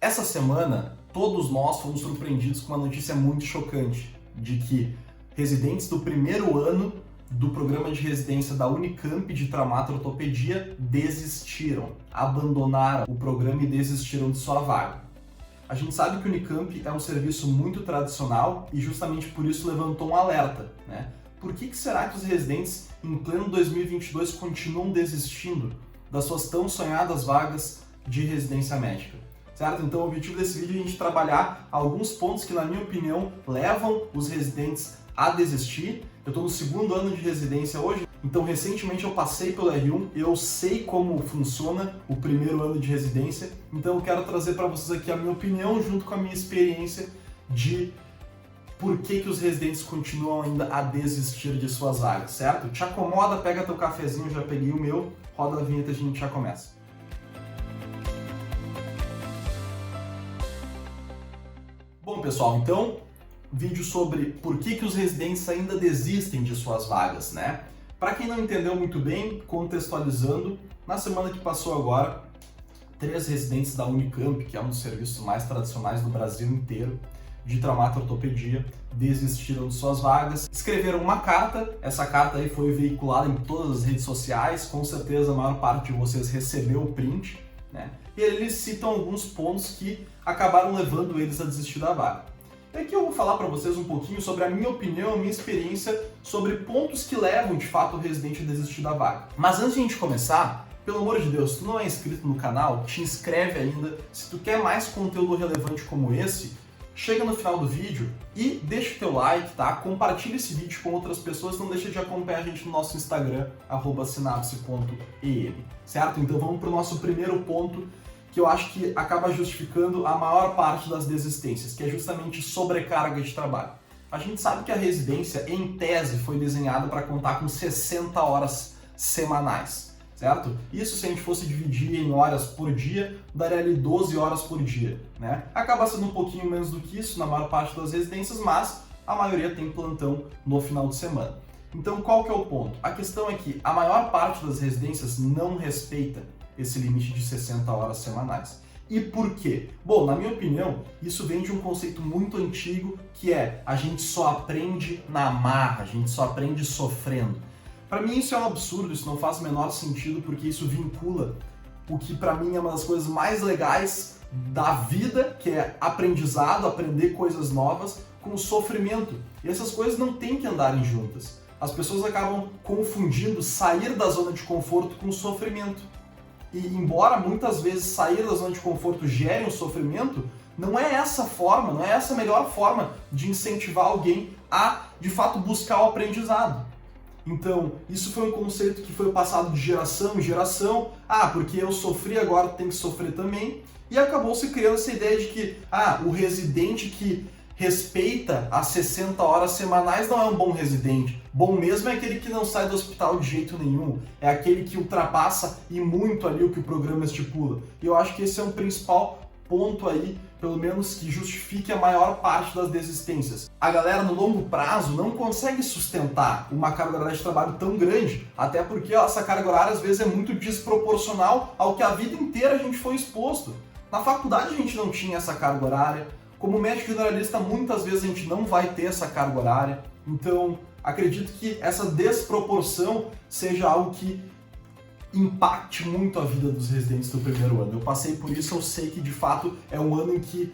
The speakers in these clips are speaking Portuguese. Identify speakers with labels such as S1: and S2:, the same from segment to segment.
S1: Essa semana, todos nós fomos surpreendidos com uma notícia muito chocante, de que residentes do primeiro ano do programa de residência da Unicamp de traumato-ortopedia desistiram, abandonaram o programa e desistiram de sua vaga. A gente sabe que o Unicamp é um serviço muito tradicional e justamente por isso levantou um alerta, né? Por que será que os residentes em pleno 2022 continuam desistindo das suas tão sonhadas vagas de residência médica? Certo? Então o objetivo desse vídeo é a gente trabalhar alguns pontos que, na minha opinião, levam os residentes a desistir. Eu estou no segundo ano de residência hoje, então recentemente eu passei pelo R1, eu sei como funciona o primeiro ano de residência, então eu quero trazer para vocês aqui a minha opinião junto com a minha experiência de por que os residentes continuam ainda a desistir de suas vagas, certo? Te acomoda, pega teu cafezinho, já peguei o meu, roda a vinheta e a gente já começa. Bom, pessoal, então, vídeo sobre por que os residentes ainda desistem de suas vagas, né? Para quem não entendeu muito bem, contextualizando, na semana que passou agora, 3 residentes da Unicamp, que é um dos serviços mais tradicionais do Brasil inteiro, de traumato-ortopedia, desistiram de suas vagas, escreveram uma carta, essa carta aí foi veiculada em todas as redes sociais, com certeza a maior parte de vocês recebeu o print, né? E eles citam alguns pontos que acabaram levando eles a desistir da vaga. E aqui eu vou falar para vocês um pouquinho sobre a minha opinião, a minha experiência sobre pontos que levam de fato o residente a desistir da vaga. Mas antes de a gente começar, pelo amor de Deus, se tu não é inscrito no canal, te inscreve ainda. Se tu quer mais conteúdo relevante como esse, chega no final do vídeo e deixa o teu like, tá? Compartilha esse vídeo com outras pessoas, não deixa de acompanhar a gente no nosso Instagram, @sinapse.em, certo? Então vamos para o nosso primeiro ponto, que eu acho que acaba justificando a maior parte das desistências, que é justamente sobrecarga de trabalho. A gente sabe que a residência, em tese, foi desenhada para contar com 60 horas semanais, certo? Isso, se a gente fosse dividir em horas por dia, daria ali 12 horas por dia, né? Acaba sendo um pouquinho menos do que isso na maior parte das residências, mas a maioria tem plantão no final de semana. Então, qual que é o ponto? A questão é que a maior parte das residências não respeita esse limite de 60 horas semanais. E por quê? Bom, na minha opinião, isso vem de um conceito muito antigo, que é a gente só aprende na marra, a gente só aprende sofrendo. Para mim isso é um absurdo, isso não faz o menor sentido, porque isso vincula o que para mim é uma das coisas mais legais da vida, que é aprendizado, aprender coisas novas, com o sofrimento. E essas coisas não têm que andarem juntas. As pessoas acabam confundindo sair da zona de conforto com sofrimento. E embora muitas vezes sair da zona de conforto gere um sofrimento, não é essa forma, não é essa a melhor forma de incentivar alguém a, de fato, buscar o aprendizado. Então, isso foi um conceito que foi passado de geração em geração. Porque eu sofri, agora tem que sofrer também. E acabou se criando essa ideia de que, o residente que respeita as 60 horas semanais não é um bom residente. Bom mesmo é aquele que não sai do hospital de jeito nenhum, é aquele que ultrapassa e muito ali o que o programa estipula. E eu acho que esse é um principal ponto aí, pelo menos que justifique a maior parte das desistências. A galera no longo prazo não consegue sustentar uma carga horária de trabalho tão grande, até porque essa carga horária às vezes é muito desproporcional ao que a vida inteira a gente foi exposto. Na faculdade a gente não tinha essa carga horária, como médico generalista muitas vezes a gente não vai ter essa carga horária, então acredito que essa desproporção seja algo que impacte muito a vida dos residentes do primeiro ano. Eu passei por isso, eu sei que de fato é um ano em que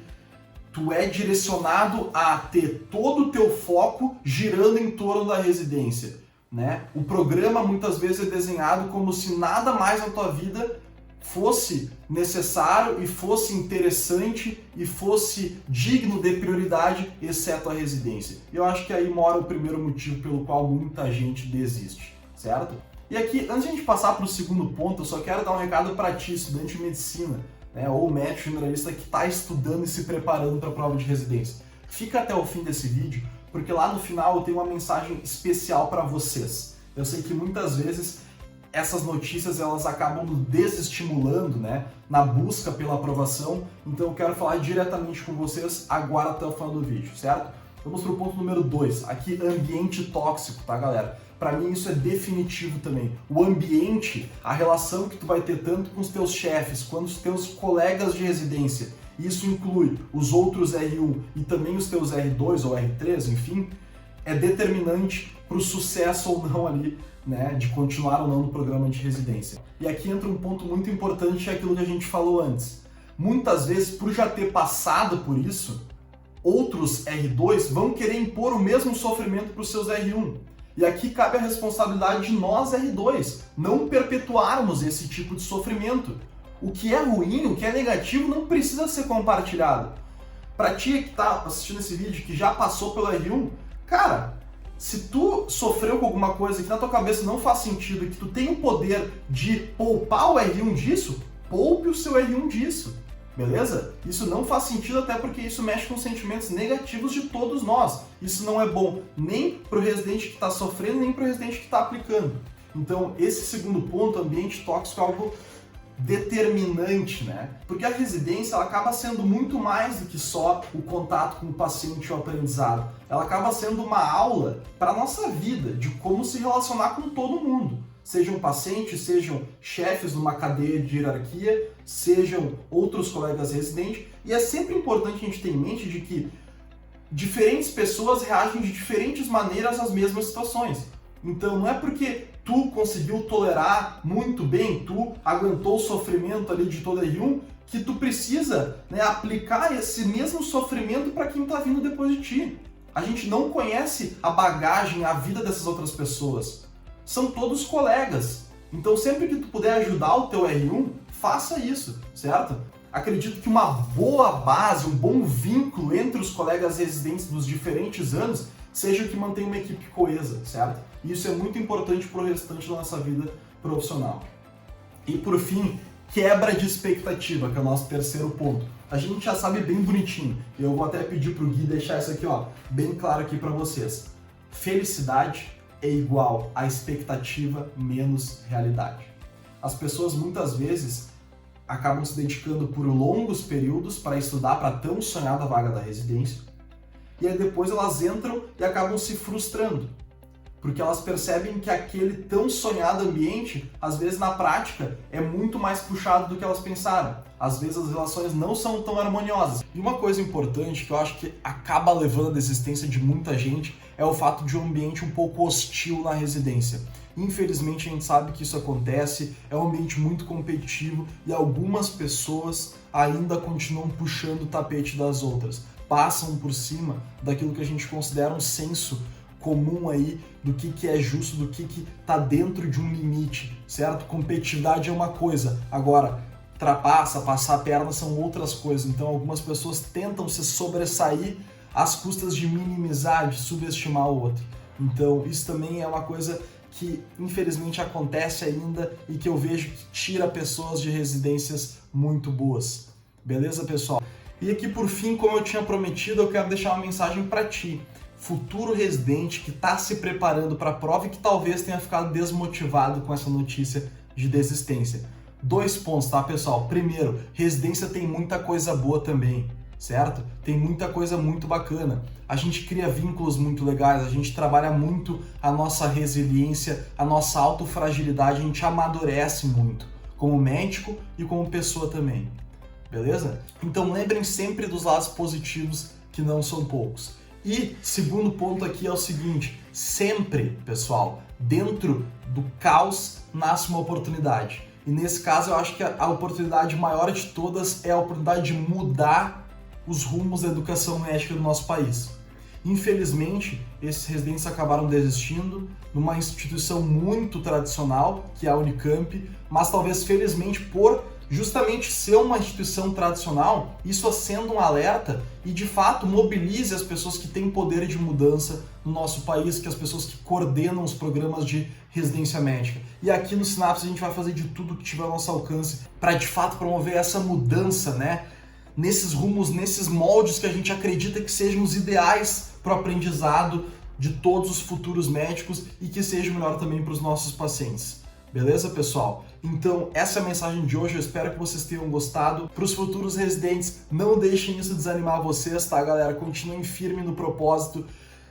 S1: tu é direcionado a ter todo o teu foco girando em torno da residência, né? O programa muitas vezes é desenhado como se nada mais na tua vida fosse necessário e fosse interessante e fosse digno de prioridade, exceto a residência. Eu acho que aí mora o primeiro motivo pelo qual muita gente desiste, certo? E aqui, antes de a gente passar para o segundo ponto, eu só quero dar um recado para ti, estudante de medicina, né, ou médico generalista que está estudando e se preparando para a prova de residência. Fica até o fim desse vídeo, porque lá no final eu tenho uma mensagem especial para vocês. Eu sei que muitas vezes essas notícias elas acabam nos desestimulando, né, na busca pela aprovação, então eu quero falar diretamente com vocês agora até o final do vídeo, certo? Vamos para o ponto número 2, aqui ambiente tóxico, tá galera? Para mim isso é definitivo também. O ambiente, a relação que tu vai ter tanto com os teus chefes, quanto os teus colegas de residência isso inclui os outros R1 e também os teus R2 ou R3, enfim, é determinante para o sucesso ou não ali, né, de continuar ou não no programa de residência. E aqui entra um ponto muito importante, é aquilo que a gente falou antes. Muitas vezes, por já ter passado por isso, outros R2 vão querer impor o mesmo sofrimento para os seus R1. E aqui cabe a responsabilidade de nós R2, não perpetuarmos esse tipo de sofrimento. O que é ruim, o que é negativo, não precisa ser compartilhado. Para ti que está assistindo esse vídeo, que já passou pelo R1, cara, se tu sofreu com alguma coisa que na tua cabeça não faz sentido e que tu tem o poder de poupar o R1 disso, poupe o seu R1 disso. Beleza? Isso não faz sentido, até porque isso mexe com sentimentos negativos de todos nós. Isso não é bom nem para o residente que está sofrendo, nem para o residente que está aplicando. Então, esse segundo ponto, ambiente tóxico, é algo determinante, né? Porque a residência ela acaba sendo muito mais do que só o contato com o paciente e o aprendizado. Ela acaba sendo uma aula para a nossa vida, de como se relacionar com todo mundo. Sejam pacientes, sejam chefes numa cadeia de hierarquia, sejam outros colegas residentes. E é sempre importante a gente ter em mente de que diferentes pessoas reagem de diferentes maneiras às mesmas situações. Então não é porque tu conseguiu tolerar muito bem, tu aguentou o sofrimento ali de todo R1, que tu precisa, né, aplicar esse mesmo sofrimento para quem está vindo depois de ti. A gente não conhece a bagagem, a vida dessas outras pessoas. São todos colegas. Então sempre que tu puder ajudar o teu R1, faça isso, certo? Acredito que uma boa base, um bom vínculo entre os colegas residentes dos diferentes anos seja o que mantém uma equipe coesa, certo? E isso é muito importante para o restante da nossa vida profissional. E por fim, quebra de expectativa, que é o nosso terceiro ponto. A gente já sabe bem bonitinho, e eu vou até pedir para o Gui deixar isso aqui, ó, bem claro aqui para vocês. Felicidade é igual a expectativa menos realidade. As pessoas muitas vezes acabam se dedicando por longos períodos para estudar para a tão sonhada vaga da residência, e aí depois elas entram e acabam se frustrando, porque elas percebem que aquele tão sonhado ambiente, às vezes na prática, é muito mais puxado do que elas pensaram. Às vezes as relações não são tão harmoniosas. E uma coisa importante que eu acho que acaba levando à desistência de muita gente é o fato de um ambiente um pouco hostil na residência. Infelizmente a gente sabe que isso acontece, é um ambiente muito competitivo e algumas pessoas ainda continuam puxando o tapete das outras, passam por cima daquilo que a gente considera um senso comum aí do que é justo, do que tá dentro de um limite, certo? Competitividade é uma coisa, agora passar a perna são outras coisas, então algumas pessoas tentam se sobressair às custas de minimizar, de subestimar o outro. Então isso também é uma coisa que infelizmente acontece ainda e que eu vejo que tira pessoas de residências muito boas. Beleza, pessoal? E aqui por fim, como eu tinha prometido, eu quero deixar uma mensagem para ti, futuro residente que está se preparando para a prova e que talvez tenha ficado desmotivado com essa notícia de desistência. 2 pontos, tá, pessoal? Primeiro, residência tem muita coisa boa também, certo? Tem muita coisa muito bacana. A gente cria vínculos muito legais, a gente trabalha muito a nossa resiliência, a nossa autofragilidade, a gente amadurece muito, como médico e como pessoa também, beleza? Então lembrem sempre dos lados positivos, que não são poucos. E segundo ponto aqui é o seguinte, sempre, pessoal, dentro do caos nasce uma oportunidade. E nesse caso eu acho que a oportunidade maior de todas é a oportunidade de mudar os rumos da educação médica do nosso país. Infelizmente, esses residentes acabaram desistindo numa instituição muito tradicional, que é a Unicamp, mas talvez felizmente por justamente ser uma instituição tradicional, isso acenda um alerta e de fato mobilize as pessoas que têm poder de mudança no nosso país, que as pessoas que coordenam os programas de residência médica. E aqui no Sinapse a gente vai fazer de tudo que tiver ao nosso alcance para de fato promover essa mudança, né? Nesses rumos, nesses moldes que a gente acredita que sejam os ideais para o aprendizado de todos os futuros médicos e que seja melhor também para os nossos pacientes. Beleza, pessoal? Então, essa é a mensagem de hoje, eu espero que vocês tenham gostado. Para os futuros residentes, não deixem isso desanimar vocês, tá, galera? Continuem firme no propósito.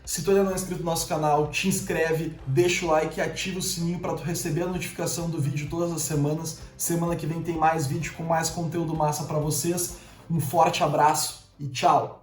S1: Se tu ainda não é inscrito no nosso canal, te inscreve, deixa o like e ativa o sininho para tu receber a notificação do vídeo todas as semanas. Semana que vem tem mais vídeo com mais conteúdo massa para vocês. Um forte abraço e tchau!